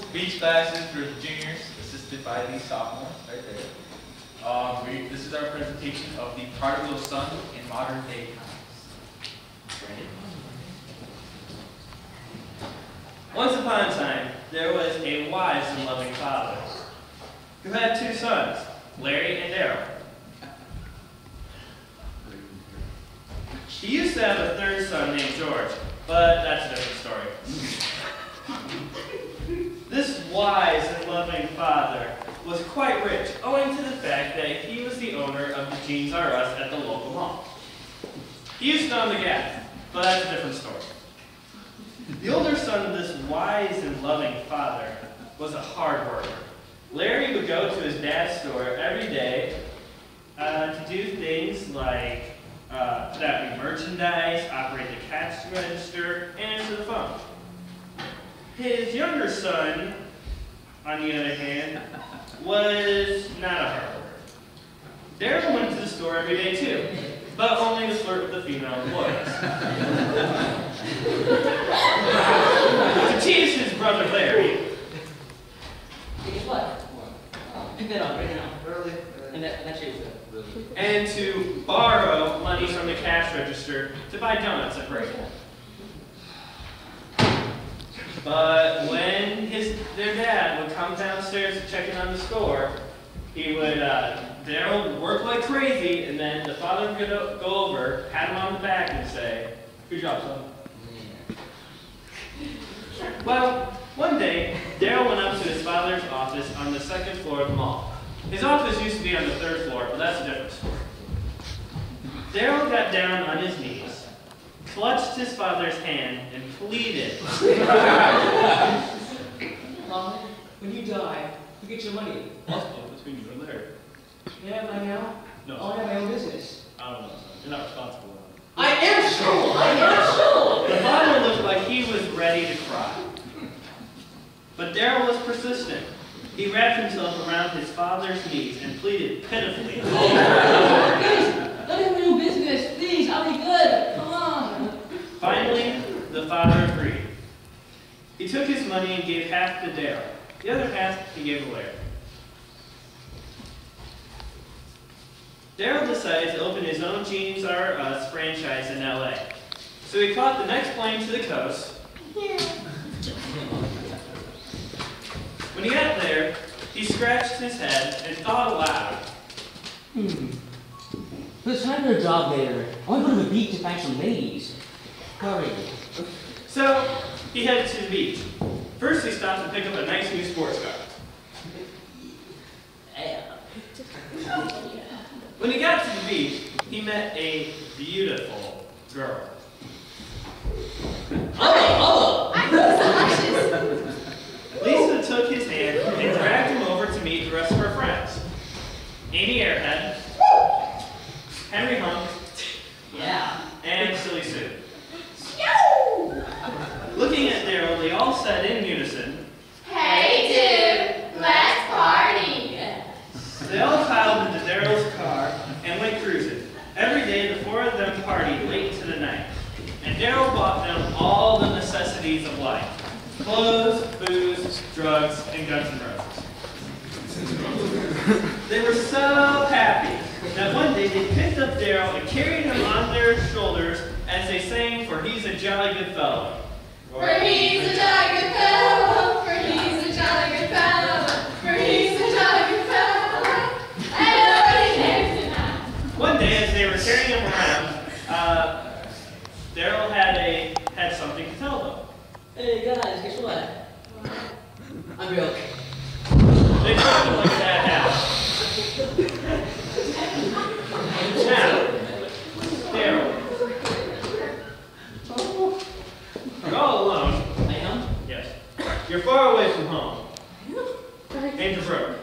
Speech classes for the juniors, assisted by the sophomores, right there. This is our presentation of the Prodigal Son in modern day times. Once upon a time, there was a wise and loving father who had two sons, Larry and Daryl. He used to have a third son named George, but that's a different story. This wise and loving father was quite rich, owing to the fact that he was the owner of the Jeans R Us at the local mall. He used to own the gas, but that's a different story. The older son of this wise and loving father was a hard worker. Larry would go to his dad's store every day to do things like put out new merchandise, operate the cash register, and answer the phone. His younger son, on the other hand, was not a hard worker. Daryl went to the store every day too, but only to flirt with the female employees. To tease his brother Larry. Guess what? Pick that up right now. Early. And that shit is good. And to borrow money from the cash register to buy donuts at break. But when their dad would come downstairs to check in on the store, he would, Daryl would work like crazy, and then the father would go over, pat him on the back, and say, "Good job, son." Well, one day, Daryl went up to his father's office on the second floor of the mall. His office used to be on the third floor, but that's a different story. Daryl got down on his knees, clutched his father's hand, and pleaded. Mom, when you die, you get your money. I'll split between you and Larry. You have money now? No. I'll have my own business. I don't know, son. You're not responsible. I am sure! I am sure! The father looked like he was ready to cry. But Daryl was persistent. He wrapped himself around his father's knees and pleaded pitifully. Please, let me have my own business. Please, I'll be good. Come on. Finally, the father agreed. He took his money and gave half to Daryl. The other half he gave to Larry. Daryl decided to open his own Jeans R Us franchise in LA. So he caught the next plane to the coast. When he got there, he scratched his head and thought aloud. Let's find her a job later. I want to go to the beach to find some ladies. Hurry. So he headed to the beach. First he stopped to pick up a nice new sports car. When he got to the beach, he met a beautiful girl. Oh! Lisa took his hand and dragged him over to meet the rest of her friends. Amy Airhead, Henry Hunk, Yeah. and Silly Sue. Looking at Daryl, they all said in unison, Hey dude, let's party! Yes. they all piled into Daryl's car and went cruising. Every day the four of them partied late into the night. And Daryl bought them all the necessities of life. Clothes, booze, drugs, and Guns N' Roses. They were so happy that one day they picked up Daryl and carried him on their shoulders as they sang "For He's a Jolly Good Fellow." For he's a jolly good fellow, for he's a jolly good fellow, for he's a jolly good fellow, and nobody cares tonight. One day, as they were carrying him around, Daryl had something to tell them. Hey guys, guess what? I'm broke. They dropped him like a bad habit. Now, Daryl, you're all alone. I am? Yes. You're far away from home. And you're broke.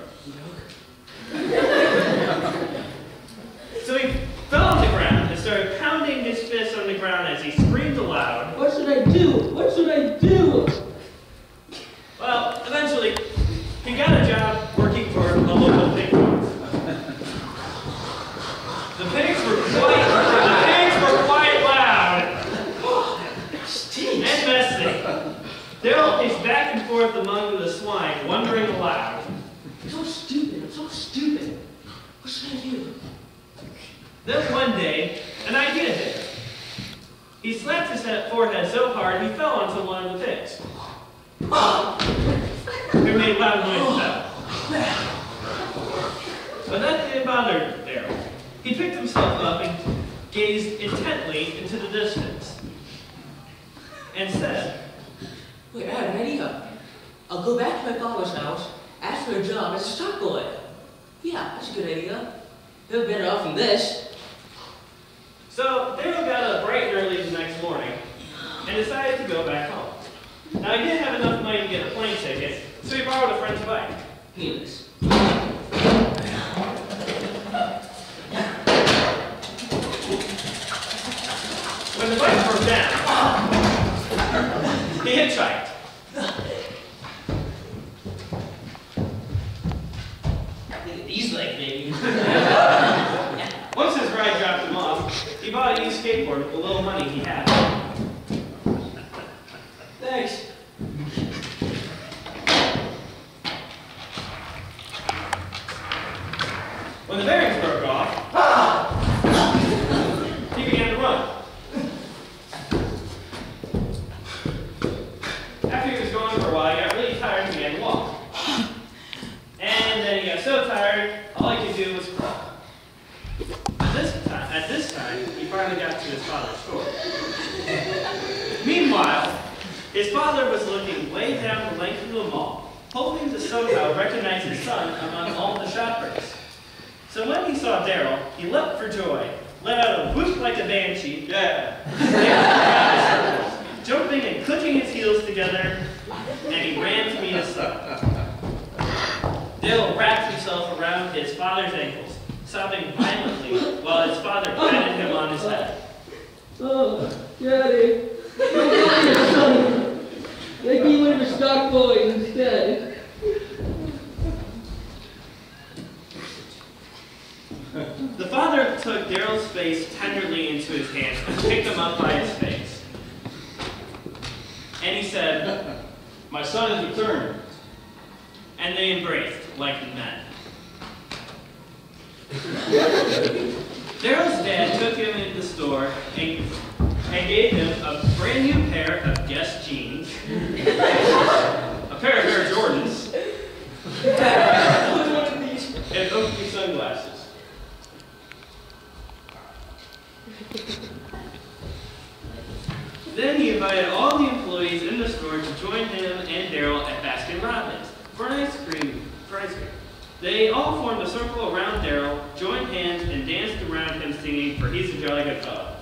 So he fell on the ground and started pounding his fist on the ground as he screamed aloud. What should I do? What should I do? Well, eventually, he got a job working for a local pig farm. The pigs were quite loud and messy. Daryl paced back and forth among the swine, wondering aloud. I'm so stupid. I'm so stupid. What should I do? Then one day, an idea hit him. He slapped his forehead so hard he fell onto one of the pigs. It made loud noise though. But that didn't bother Daryl. He picked himself up and gazed intently into the distance and said, Wait, I have an idea. I'll go back to my father's house, ask for a job as a stock boy. Yeah, that's a good idea. They're better off than this. So Daryl got up bright and early the next morning and decided to go back home. Now he didn't have enough money to get a plane ticket, so he borrowed a friend's bike. Penis. When the bike broke down, he hitchhiked. Look at these legs, baby. Once his ride dropped him off, he bought a used skateboard with the little money he had. Thanks. When the bearings broke off, he began to run. After he was going for a while, he got really tired and began to walk. And then he got so tired, all he could do was crawl. At this time, he finally got to his father's store. Meanwhile, his father was looking way down the length of the mall, hoping to somehow recognize his son among all the shoppers. So when he saw Daryl, he leapt for joy, let out a whoop like a banshee, jumping and clicking his heels together, and he ran to meet his son. Daryl wrapped himself around his father's ankles, sobbing violently while his father patted him on his head. Oh, Daddy. Make me one of your stock boys instead. The father took Daryl's face tenderly into his hands and picked him up by his face. And he said, My son has returned. and they embraced like men. Daryl's dad took him into the store and gave him a brand new pair of Guess jeans, a pair of Air Jordans, and Oakley sunglasses. Then he invited all the employees in the store to join him and Daryl at Baskin-Robbins for an ice cream. They all formed a circle around Daryl, joined hands, and danced around him singing, "For he's a jolly good fellow."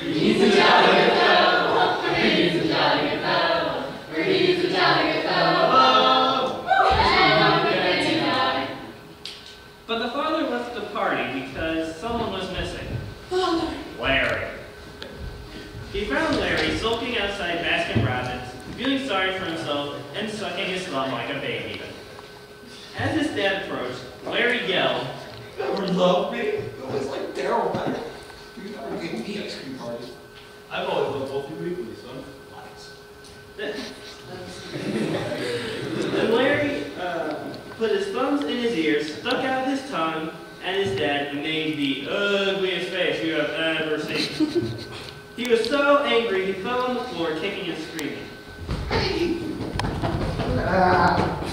He's a jolly good fellow, for he's a jolly good fellow, for he's a jolly good fellow. But the father left the party because someone was missing. Larry. He found Larry sulking outside Baskin-Robbins, feeling sorry for himself and sucking his thumb like a baby. As his dad approached, Larry yelled, Never loved me. It was like Daryl back. You never gave me ice cream parties. I've always loved both of you equally, son. Then Larry put his thumbs in his ears, stuck out his tongue at his dad, and made the ugliest face you have ever seen. He was so angry he fell on the floor, kicking and screaming.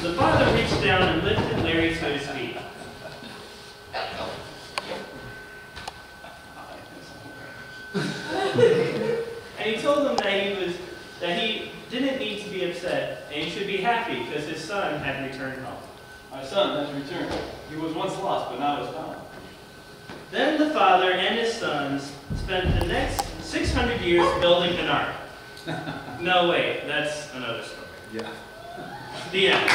The father reached down and lifted Larry to his feet. And he told him that he didn't need to be upset, and he should be happy because his son had returned home. My son has returned. He was once lost, but now is found. Then the father and his sons spent the next 600 years building an ark. No, wait, that's another story. Yeah. The end.